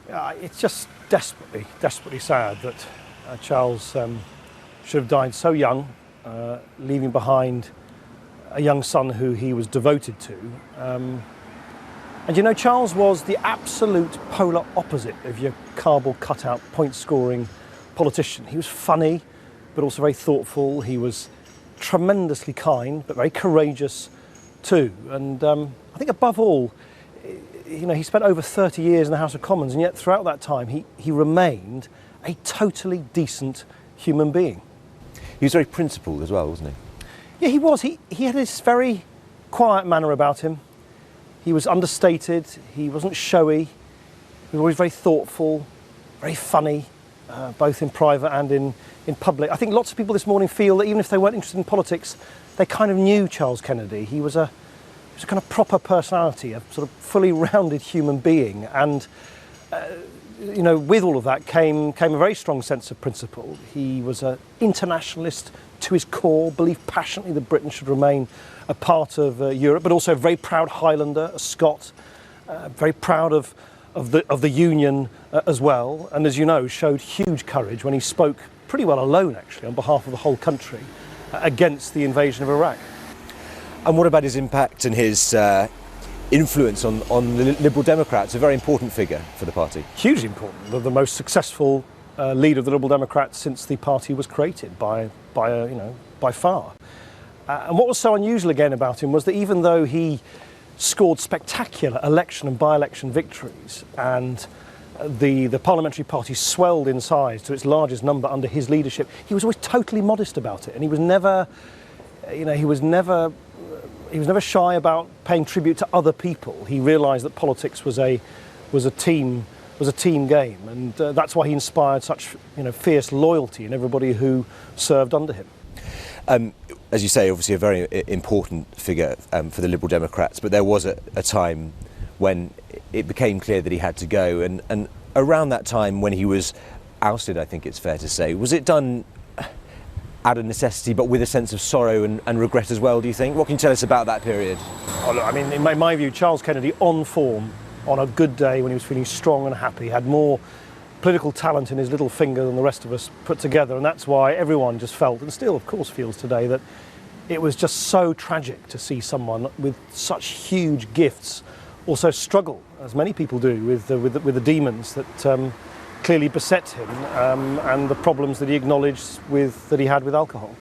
It's just desperately sad that Charles should have died so young, leaving behind a young son who he was devoted to. And you know, Charles was the absolute polar opposite of your cardboard cutout, point-scoring politician. He was funny, but also very thoughtful. He was tremendously kind, but very courageous too. And I think above all, you know, he spent over 30 years in the House of Commons, and yet throughout that time he remained a totally decent human being. He was very principled as well, wasn't he? Yeah, he was. He had this very quiet manner about him. He was understated, he wasn't showy, he was always very thoughtful, very funny, both in private and in public. I think lots of people this morning feel that even if they weren't interested in politics, they kind of knew Charles Kennedy. He was a kind of proper personality, a sort of fully rounded human being. And you know, with all of that came a very strong sense of principle. He was an internationalist to his core, believed passionately that Britain should remain a part of Europe, but also a very proud Highlander, a Scot, very proud of the Union as well. And as you know, showed huge courage when he spoke pretty well alone, actually, on behalf of the whole country against the invasion of Iraq. And what about his impact and his influence on the Liberal Democrats? A very important figure for the party. Hugely important. The most successful leader of the Liberal Democrats since the party was created by far. And what was so unusual again about him was that even though he scored spectacular election and by-election victories, and the parliamentary party swelled in size to its largest number under his leadership, he was always totally modest about it, and he was never shy about paying tribute to other people. He realised that politics was a team game, and that's why he inspired such fierce loyalty in everybody who served under him. As you say, obviously a very important figure for the Liberal Democrats, but there was a time when it became clear that he had to go, and around that time when he was ousted, I think it's fair to say, was it done out of necessity but with a sense of sorrow and regret as well, do you think? What can you tell us about that period? Oh, look, I mean, in my view, Charles Kennedy, on form, on a good day when he was feeling strong and happy, had more political talent in his little finger than the rest of us put together, and that's why everyone just felt, and still of course feels today, that it was just so tragic to see someone with such huge gifts also struggle, as many people do, with the demons that clearly beset him, and the problems that he acknowledged that he had with alcohol.